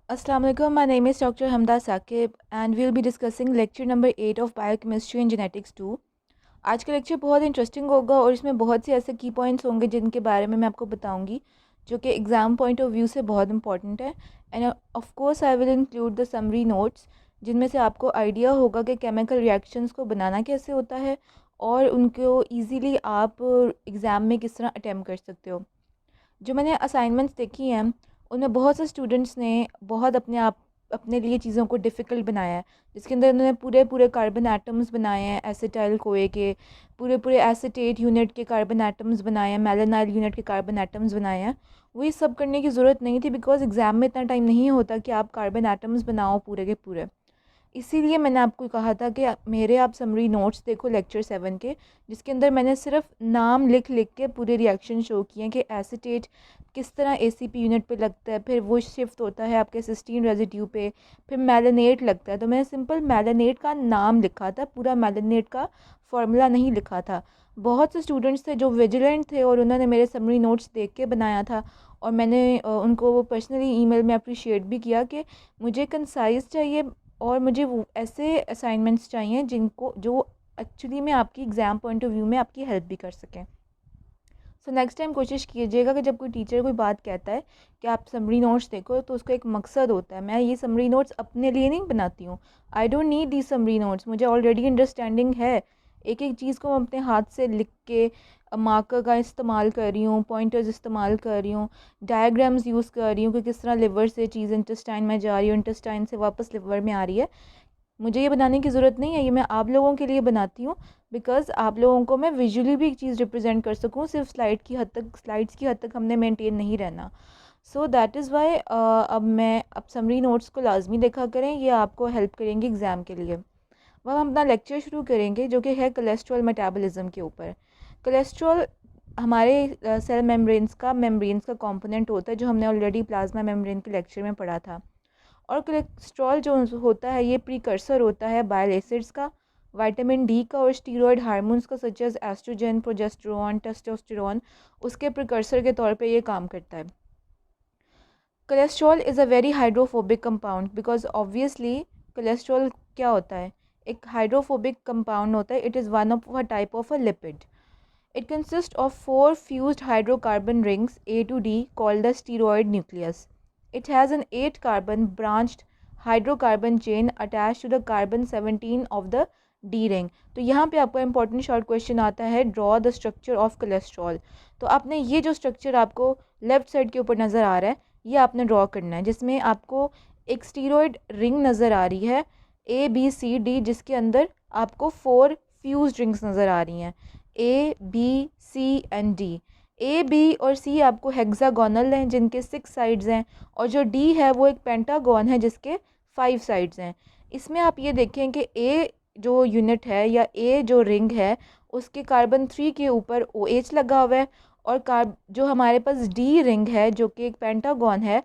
Assalamu alaikum. My name is Dr. Hamda Saqib and we'll be discussing lecture number 8 of Biochemistry and Genetics 2. आज का lecture बहुत interesting होगा और इसमें बहुत से ऐसे की पॉइंट्स होंगे जिनके बारे में मैं आपको बताऊंगी जो कि एग्ज़ाम पॉइंट ऑफ व्यू से बहुत इंपॉर्टेंट है। End of course I will include the summary notes जिनमें से आपको आइडिया होगा कि केमिकल रिएक्शंस को बनाना कैसे होता है और उनको ईज़िली आप एग्ज़ाम में किस तरह अटैम्प्ट कर सकते हो। जो मैंने असाइनमेंट्स देखी हैं उनमें बहुत से स्टूडेंट्स ने बहुत अपने लिए चीज़ों को डिफ़िकल्ट बनाया है, जिसके अंदर उन्होंने पूरे पूरे कार्बन एटम्स बनाए हैं, एसिटाइल कोए के पूरे पूरे एसिटेट यूनिट के कार्बन एटम्स बनाए हैं, मेलानाइल यूनिट के कार्बन एटम्स बनाए हैं। वो ये सब करने की ज़रूरत नहीं थी बिकॉज एग्ज़ाम में इतना टाइम नहीं होता कि आप कार्बन एटम्स बनाओ पूरे के पूरे। इसीलिए मैंने आपको कहा था कि मेरे आप समरी नोट्स देखो लेक्चर 7 के, जिसके अंदर मैंने सिर्फ नाम लिख लिख के पूरे रिएक्शन शो किए हैं कि एसिटेट किस तरह एसीपी यूनिट पे लगता है, फिर वो शिफ्ट होता है आपके सिस्टीन रेजिड्यू पे, फिर मेलानेट लगता है। तो मैंने सिंपल मेलानेट का नाम लिखा था, पूरा मेलानेट का फार्मूला नहीं लिखा था। बहुत से स्टूडेंट्स थे जो विजिलेंट थे और उन्होंने मेरे समरी नोट्स देख के बनाया था और मैंने उनको पर्सनली ईमेल में अप्रिशिएट भी किया कि मुझे कंसाइज चाहिए और मुझे वो ऐसे असाइनमेंट्स चाहिए जिनको जो एक्चुअली में आपकी एग्ज़ाम पॉइंट ऑफ व्यू में आपकी हेल्प भी कर सकें। सो नेक्स्ट टाइम कोशिश कीजिएगा कि जब कोई टीचर कोई बात कहता है कि आप समरी नोट्स देखो तो उसका एक मकसद होता है। मैं ये समरी नोट्स अपने लिए नहीं बनाती हूँ। I don't need the summary notes, मुझे ऑलरेडी अंडरस्टैंडिंग है। एक एक चीज़ को मैं अपने हाथ से लिख के मार्कर का इस्तेमाल कर रही हूँ, पॉइंटर्स इस्तेमाल कर रही हूँ, डायग्राम्स यूज़ कर रही हूँ कि किस तरह लिवर से चीज़ इंटेस्टाइन में जा रही है, इंटेस्टाइन से वापस लिवर में आ रही है। मुझे ये बनाने की ज़रूरत नहीं है, ये मैं आप लोगों के लिए बनाती हूँ बिकॉज़ आप लोगों को मैं विजुअली भी एक चीज़ रिप्रेजेंट कर सकूँ। सिर्फ स्लाइड्स की हद तक हमने मेंटेन नहीं रहना। सो दैट इज़ वाई अब समरी नोट्स को लाजमी देखा करें, ये आपको हेल्प करेंगे एग्ज़ाम के लिए। अब हम अपना लेक्चर शुरू करेंगे जो कि है कोलेस्ट्रॉल मेटाबॉलिज्म के ऊपर। कोलेस्ट्रॉल हमारे मेम्ब्रेन्स का कंपोनेंट होता है, जो हमने ऑलरेडी प्लाज्मा मेम्ब्रेन के लेक्चर में पढ़ा था। और कोलेस्ट्रॉल जो होता है ये प्रीकर्सर होता है बाइल एसिड्स का, विटामिन डी का और स्टीरॉयड हार्मोन्स का such as oestrogen, progesterone, testosterone, उसके प्रीकर्सर के तौर पे ये काम करता है। Cholesterol is a very hydrophobic compound because obviously cholesterol क्या होता है, एक हाइड्रोफोबिक कंपाउंड होता है। It is one of a type of a lipid. It consists of four fused hydrocarbon rings A to D called the steroid nucleus. It has an 8-carbon branched hydrocarbon chain attached to the carbon 17 of the D ring. तो यहाँ पे आपका important short question आता है, draw the structure of cholesterol. तो आपने ये जो स्ट्रक्चर आपको लेफ्ट साइड के ऊपर नज़र आ रहा है ये आपने ड्रॉ करना है, जिसमें आपको एक स्टीरॉयड रिंग नज़र आ रही है ABCD, जिसके अंदर आपको 4 फ्यूज्ड रिंग्स नज़र आ रही हैं ABCD। ए बी और सी आपको हेक्सागोनल हैं जिनके 6 साइड्स हैं और जो डी है वो एक पेंटागोन है जिसके 5 साइड्स हैं। इसमें आप ये देखें कि ए जो यूनिट है या ए जो रिंग है उसके कार्बन 3 के ऊपर OH लगा हुआ है और जो हमारे पास डी रिंग है जो कि एक पेंटागोन है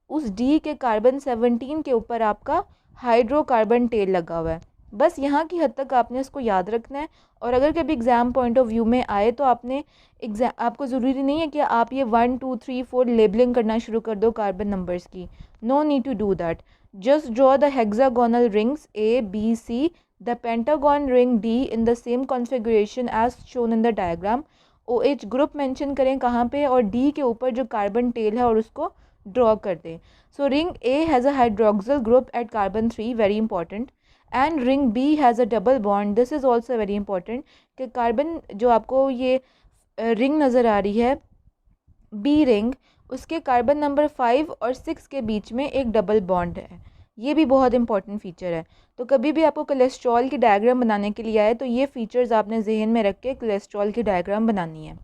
उस डी के कार्बन 17 के ऊपर आपका हाइड्रोकार्बन टेल लगा हुआ है। बस यहाँ की हद तक आपने इसको याद रखना है और अगर कभी एग्ज़ाम पॉइंट ऑफ व्यू में आए तो आपको ज़रूरी नहीं है कि आप ये 1 2 3 4 लेबलिंग करना शुरू कर दो कार्बन नंबर्स की। No need to do that. Just draw the hexagonal rings ABC, the pentagon ring D in the same configuration as shown in the diagram. OH group mention करें कहाँ पे और D के ऊपर जो कार्बन टेल है और उसको ड्रॉ कर दें। So ring A has a hydroxyl group at carbon 3, very important, and ring B has a double bond, this is also very important कि कार्बन जो आपको ये रिंग नज़र आ रही है बी रिंग, उसके कार्बन नंबर 5 और 6 के बीच में एक डबल बॉन्ड है। ये भी बहुत इंपॉर्टेंट फ़ीचर है। तो कभी भी आपको कोलेस्ट्रॉल की डायग्राम बनाने के लिए आए तो ये फ़ीचर्स आपने जहन में रख के कोलेस्ट्रॉल की डायग्राम बनानी है।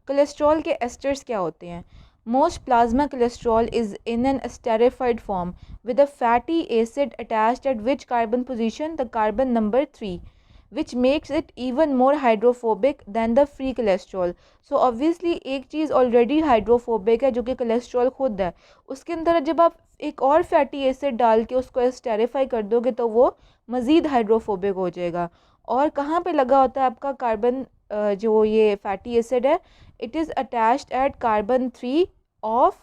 कोलेस्ट्रॉल के एस्टर्स क्या होते हैं? Most plasma cholesterol is in an esterified form with a fatty acid attached at which carbon position the carbon number 3, which makes it even more hydrophobic than the free cholesterol. So obviously एक चीज़ already hydrophobic है जो कि cholesterol खुद है, उसके अंदर जब आप एक और फैटी एसिड डाल के उसको एस्टेरिफाई कर दोगे तो वो मज़ीद हाइड्रोफोबिक हो जाएगा। और कहाँ पे लगा होता है आपका कार्बन जो ये फैटी एसिड है, it is attached eight carbon 3 of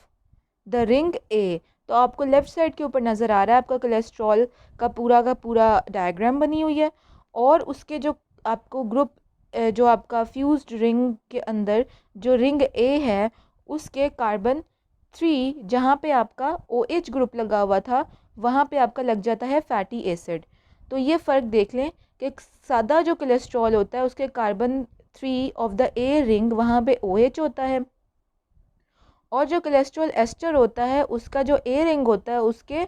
the ring A। तो आपको लेफ़्ट साइड के ऊपर नज़र आ रहा है आपका कोलेस्ट्रॉल का पूरा डायग्राम बनी हुई है, और उसके जो आपको ग्रुप जो आपका फ्यूज्ड रिंग के अंदर जो रिंग ए है उसके कार्बन 3 जहाँ पे आपका OH ग्रुप लगा हुआ था वहाँ पे आपका लग जाता है फैटी एसिड। तो ये फ़र्क देख लें कि सादा जो कोलेस्ट्रॉल होता है उसके carbon 3 of the a ring वहाँ पे OH होता है, और जो कोलेस्ट्रॉल एस्टर होता है उसका जो ए रिंग होता है उसके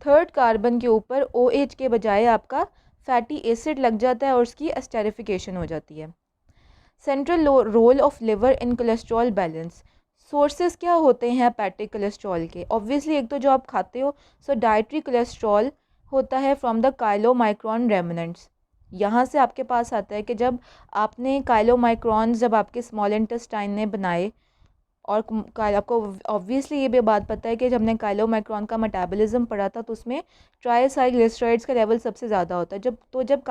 थर्ड कार्बन के ऊपर OH के बजाय आपका फैटी एसिड लग जाता है और उसकी एस्टेरिफिकेशन हो जाती है। Central role of liver in cholesterol balance. Sources क्या होते हैं हेपेटिक कोलेस्ट्रॉल के? ऑब्वियसली एक तो जो आप खाते हो, सो डाइटरी कोलेस्ट्रॉल होता है फ्रॉम द काइलोमाइक्रॉन रेमिनेंट्स। यहाँ से आपके पास आता है कि जब आपने काइलोमाइक्रॉन्स जब आपके स्मॉल इंटेस्टाइन ने बनाए, और आपको ऑब्वियसली ये भी बात पता है कि जब हमने काइलोमाइक्रॉन का मेटाबॉलिज्म पढ़ा था तो उसमें ट्राइसाइक्लिसराइड्स का लेवल सबसे ज़्यादा होता है। जब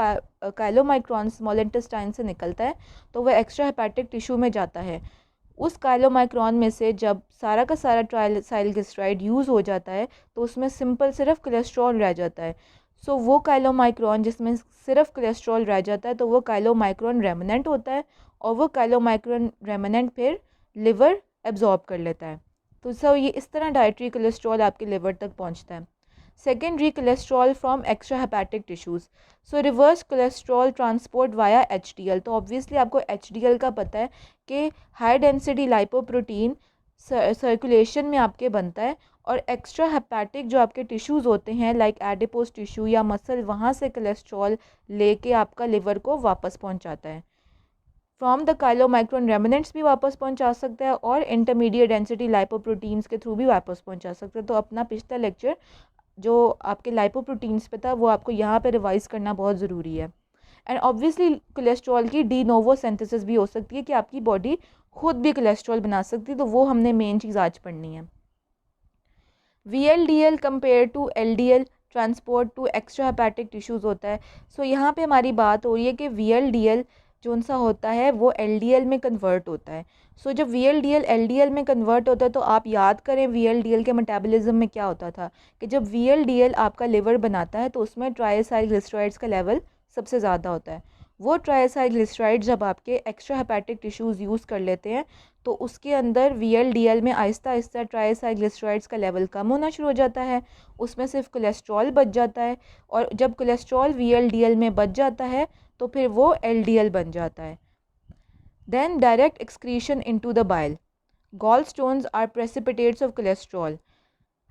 काइलोमाइक्रॉन स्मॉल इंटेस्टाइन से निकलता है तो वह एक्स्ट्रा हेपेटिक टिश्यू में जाता है। उस काइलोमाइक्रॉन में से जब सारा का सारा ट्राइसाइक्लिसराइड यूज़ हो जाता है तो उसमें सिंपल सिर्फ कोलेस्ट्रॉल रह जाता है। सो वो काइलोमाइक्रॉन जिसमें सिर्फ कोलेस्ट्रॉल रह जाता है तो वो काइलोमाइक्रॉन रेमिनेंट होता है, और वो काइलोमाइक्रॉन रेमिनेंट फिर लिवर एब्जॉर्ब कर लेता है। तो ये इस तरह डाइटरी कोलेस्ट्रॉल आपके लिवर तक पहुंचता है। Secondary cholesterol from extra hepatic tissues. So reverse cholesterol transport via HDL। तो ऑब्वियसली आपको HDL का पता है कि हाई डेंसिटी लाइपोप्रोटीन सर्कुलेशन में आपके बनता है, और एक्स्ट्रा हेपेटिक जो आपके टिश्यूज़ होते हैं लाइक एडिपोज टिश्यू या मसल, वहाँ से कोलेस्ट्रॉल लेके आपका लिवर को वापस पहुँचाता है। फ्रॉम द काइलोमाइक्रॉन रेमिनेंट्स भी वापस पहुंचा सकता है, और इंटरमीडिएट डेंसिटी लाइपोप्रोटीन्स के थ्रू भी वापस पहुंचा सकता है। तो अपना पिछला लेक्चर जो आपके लाइपोप्रोटीन्स पे था वो आपको यहाँ पे रिवाइज करना बहुत ज़रूरी है। एंड ऑब्वियसली कोलेस्ट्रॉल की डी नोवो सिंथेसिस भी हो सकती है कि आपकी बॉडी खुद भी कोलेस्ट्रॉल बना सकती है, तो वो हमने मेन चीज़ आज पढ़नी है। VLDL compare to LDL transport to extra hepatic tissues होता है। सो यहाँ पे हमारी बात हो रही है कि VLDL जो सा होता है वो LDL में कन्वर्ट होता है। सो जब VLDL LDL में कन्वर्ट होता है तो आप याद करें VLDL के मेटाबॉलिज्म में क्या होता था कि जब VLDL आपका लिवर बनाता है तो उसमें ट्राइसाइक्लिसराइड्स का लेवल सबसे ज़्यादा होता है। वो ट्राइसाइक्लिसराइड जब आपके एक्स्ट्रा हेपेटिक टिश्यूज़ यूज़ कर लेते हैं तो उसके अंदर VLDL में आहिस्ता आहिस्ता ट्राइसाइक्लिसराइड्स का लेवल कम होना शुरू हो जाता है, उसमें सिर्फ कोलेस्ट्रॉल बच जाता है, और जब कोलेस्ट्रॉल VLDL में बच जाता है तो फिर वो LDL बन जाता है। Then direct excretion into the bile. Gall stones are precipitates of cholesterol.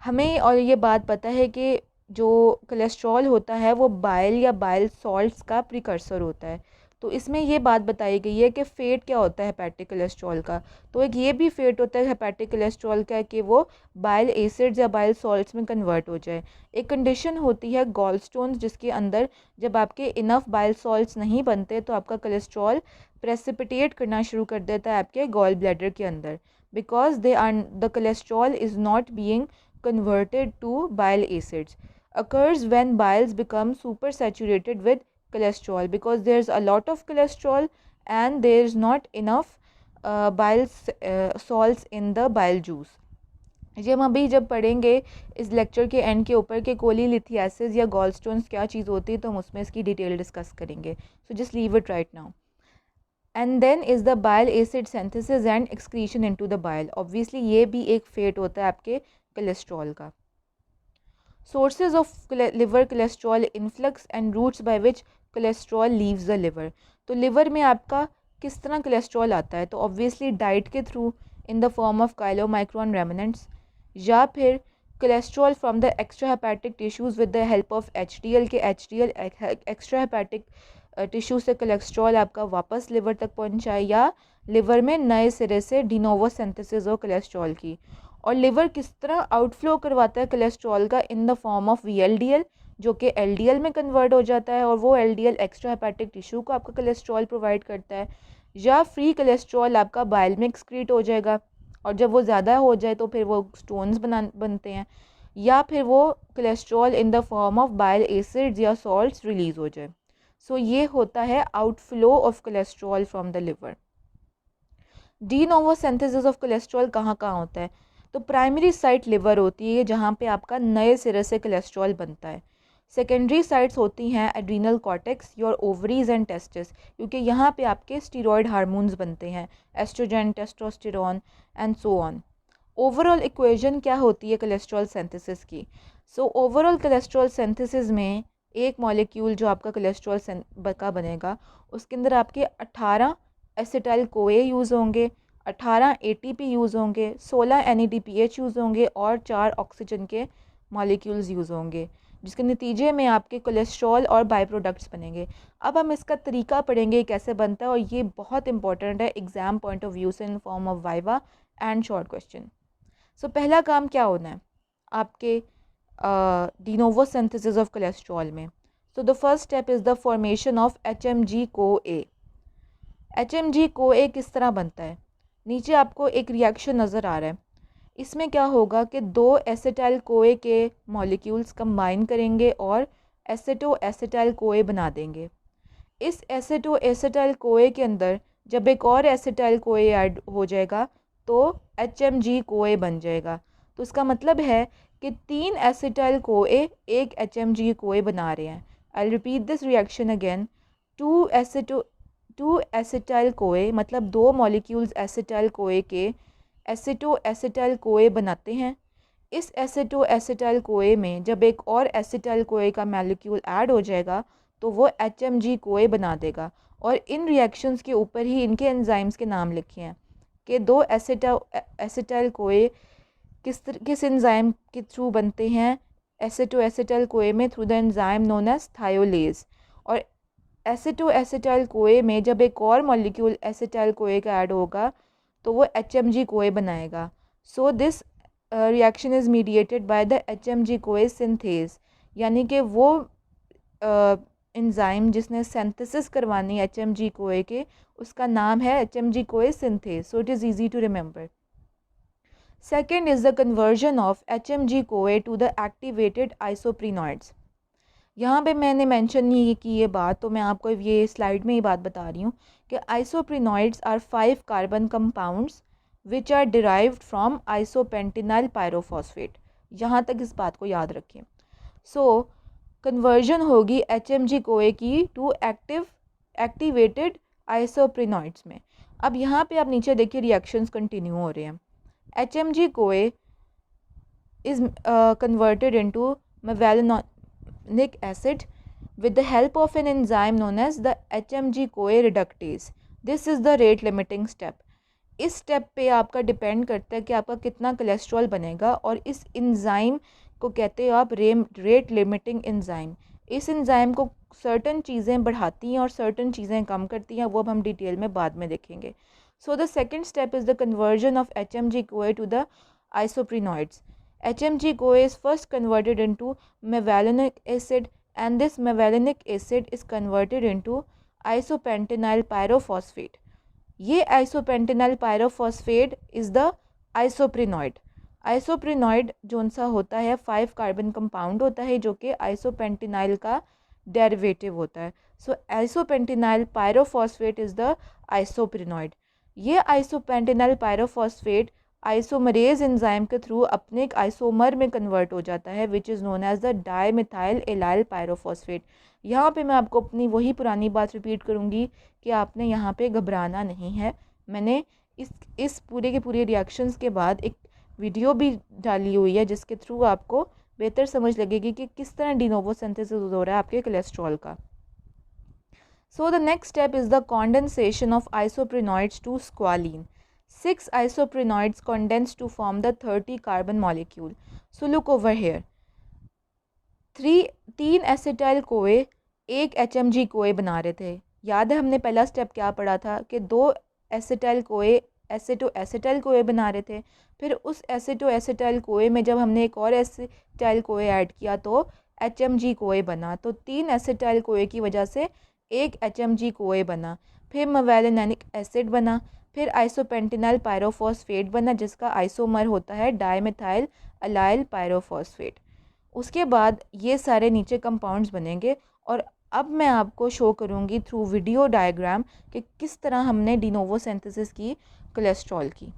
हमें और ये बात पता है कि जो कोलेस्ट्रॉल होता है वो बाइल या बाइल सॉल्ट्स का प्रिकर्सर होता है। तो इसमें ये बात बताई गई है कि फेट क्या होता है हेपेटिक कोलेस्ट्रॉल का। तो एक ये भी फेट होता है हेपेटिक कोलेस्ट्रॉल का कि वो बाइल एसिड्स या बाइल सॉल्ट्स में कन्वर्ट हो जाए। एक कंडीशन होती है गॉल स्टोन्स जिसके अंदर जब आपके इनफ बाइल सॉल्ट्स नहीं बनते तो आपका कोलेस्ट्रॉल प्रेसिपिटेट करना शुरू कर देता है आपके गॉल ब्लैडर के अंदर, because they are the cholesterol is not being converted to bile acids, occurs when biles become supersaturated with cholesterol because there's a lot of cholesterol and there's not enough salts in the bile juice. ये हम अभी जब पढ़ेंगे इस lecture के and के ऊपर के कोलीलिथियासिस या गॉलस्टोन्स क्या चीज़ होती है तो हम उसमें इसकी डिटेल डिस्कस करेंगे। So just leave it right now. And then is the bile acid synthesis and excretion into the bile. Obviously ये भी एक फेट होता है आपके कोलेस्ट्रॉल का। Sources of liver cholesterol influx and routes by which cholesterol leaves the liver. तो liver में आपका किस तरह कोलेस्ट्रॉल आता है? तो ऑब्वियसली डाइट के through in the form of chylomicron remnants, या फिर cholesterol from the extra hepatic tissues with the help of HDL के HDL एक्स्ट्रा हेपेटिक टिश्यू से कोलेस्ट्रॉल आपका वापस लिवर तक पहुंचाए, या लिवर में नए सिरे से डिनोवो सिंथेसिस हो कोलेस्ट्रॉल की। और लिवर किस तरह आउटफ्लो करवाता है कोलेस्ट्रॉल का? इन द फॉर्म ऑफ VLDL जो कि LDL में कन्वर्ट हो जाता है, और वो LDL एक्स्ट्रा हेपेटिक टिश्यू को आपका कोलेस्ट्रॉल प्रोवाइड करता है, या फ्री कोलेस्ट्रॉल आपका बाइल में एक्सक्रीट हो जाएगा और जब वो ज़्यादा हो जाए तो फिर वो स्टोन्स बनते हैं, या फिर वो cholesterol in the form of bile acids या सॉल्ट्स रिलीज़ हो जाए। सो ये होता है outflow of cholesterol from the liver. De novo synthesis of cholesterol कहाँ कहाँ होता है? तो प्राइमरी साइट लिवर होती है जहाँ पे आपका नए सिरे से कोलेस्ट्रॉल बनता है। सेकेंडरी साइट्स होती हैं adrenal cortex, your ovaries and testis, क्योंकि यहाँ पे आपके स्टीरॉयड हार्मोन्स बनते हैं, oestrogen, testosterone and so on. Overall equation क्या होती है कोलेस्ट्रॉल सिंथेसिस की? सो ओवरऑल कोलेस्ट्रॉल सिंथेसिस में एक मॉलिक्यूल जो आपका कोलेस्ट्रॉल का बनेगा, उसके अंदर आपके 18 एसिटाइल कोए यूज़ होंगे, 18 ATP यूज़ होंगे, 16 NADPH यूज़ होंगे और 4 ऑक्सीजन के मॉलिक्यूल्स यूज़ होंगे, जिसके नतीजे में आपके कोलेस्ट्रॉल और बाई प्रोडक्ट्स बनेंगे। अब हम इसका तरीका पढ़ेंगे कैसे बनता है, और ये बहुत इंपॉर्टेंट है एग्ज़ाम पॉइंट ऑफ व्यू से in form of viva and short question. So पहला काम क्या होना है आपके डिनोवो सिंथेसिस ऑफ कोलेस्ट्रॉल में? So the first step is the formation of HMG CoA। HMG CoA किस तरह बनता है? नीचे आपको एक रिएक्शन नज़र आ रहा है। इसमें क्या होगा कि 2 एसिटाइल कोए के मॉलिक्यूल्स कंबाइन करेंगे और एसिटो एसिटाइल कोए बना देंगे। इस एसिटो एसिटाइल कोए के अंदर जब एक और एसिटाइल कोए ऐड हो जाएगा तो HMG कोए बन जाएगा। तो इसका मतलब है कि 3 एसिटाइल कोए एक HMG कोए बना रहे हैं। I repeat this reaction again. 2 acetyl CoA मतलब 2 मॉलिक्यूल्स एसिटाइल कोए के एसिटो एसिटाइल कोए बनाते हैं। इस एसिटो एसिटाइल कोए में जब एक और एसिटाइल कोए का मॉलिक्यूल ऐड हो जाएगा तो वो HMG कोए बना देगा। और इन रिएक्शंस के ऊपर ही इनके एंजाइम्स के नाम लिखे हैं कि 2 एसिटाइल कोए किस एंजाइम के थ्रू बनते हैं एसिटो एसिटाइल कोए में, through the enzyme known as thiolase. और एसिटो एसिटाइल कोए में जब एक और मॉलिक्यूल एसिटाइल कोए का ऐड होगा तो वो HMG कोए बनाएगा। So this reaction is mediated by the HMG CoA synthase, यानी कि वो एंजाइम जिसने सिंथेसिस करवानी HMG कोए के, उसका नाम है HMG CoA synthase. So it is easy to remember. Second is the conversion of HMG CoA to the activated isoprenoids. यहाँ पे मैंने मेंशन नहीं की ये बात, तो मैं आपको ये स्लाइड में ही बात बता रही हूँ कि isoprenoids are 5 carbon compounds which are derived from isopentenyl pyrophosphate. यहाँ तक इस बात को याद रखें। सो कन्वर्जन होगी HMG कोए की टू एक्टिवेटेड आइसोप्रीनॉइड्स में। अब यहाँ पे आप नीचे देखिए रिएक्शंस कंटिन्यू हो रहे हैं। HMG कोए is converted into mevalonic acid with the help of an enzyme known as the HMG CoA reductase. This is the rate limiting step. इस स्टेप पे आपका डिपेंड करता है कि आपका कितना कोलेस्ट्रॉल बनेगा, और इस एंजाइम को कहते हैं आप रेट लिमिटिंग एंजाइम। इस एंजाइम को सर्टन चीज़ें बढ़ाती हैं और सर्टन चीज़ें कम करती हैं, वो अब हम डिटेल में बाद में देखेंगे। So the second step is the conversion of HMG CoA to the isoprenoids. HMG CoA is first converted into mevalonic acid, and this mevalonic acid is converted into isopentenyl pyrophosphate. ये isopentenyl pyrophosphate is the isoprenoid. Isoprenoid जोन सा होता है 5 carbon compound होता है जो कि isopentenyl का डेरिवेटिव होता है। So isopentenyl pyrophosphate is the isoprenoid. ये आइसोपेंटेनाइल पायरोफॉस्फेट आइसोमरेज एंजाइम के थ्रू अपने एक आइसोमर में कन्वर्ट हो जाता है which is known as the dimethylallyl pyrophosphate. यहाँ पे मैं आपको अपनी वही पुरानी बात रिपीट करूँगी कि आपने यहाँ पे घबराना नहीं है। मैंने इस पूरे के पूरे रिएक्शंस के बाद एक वीडियो भी डाली हुई है जिसके थ्रू आपको बेहतर समझ लगेगी कि किस तरह डिनोवो सिंथेसिस हो रहा है आपके कोलेस्ट्रॉल का। So the next step is the condensation of isoprenoids to squalene. 6 isoprenoids condense to form the 30 carbon molecule. So look over here. 3 acetyl CoA एक HMG कोए बना रहे थे। याद है हमने पहला स्टेप क्या पढ़ा था कि 2 एसिटाइल कोए एसिटो एसिटाइल कोए बना रहे थे। फिर उस एसिटो एसिटाइल कोए में जब हमने एक और एसिटाइल कोए ऐड किया तो HMG कोए बना। तो 3 एसिटाइल कोए की वजह से एक HMG कोए बना। फिर मेवालिनिक एसिड बना, फिर आइसोपेंटेनाइल पायरोफॉस्फेट बना जिसका आइसोमर होता है डाईमिथाइल अलाइल पायरोफॉस्फेट। उसके बाद ये सारे नीचे कंपाउंड्स बनेंगे, और अब मैं आपको शो करूँगी थ्रू वीडियो डायग्राम कि किस तरह हमने डिनोवो सिंथेसिस की कोलेस्ट्रॉल की।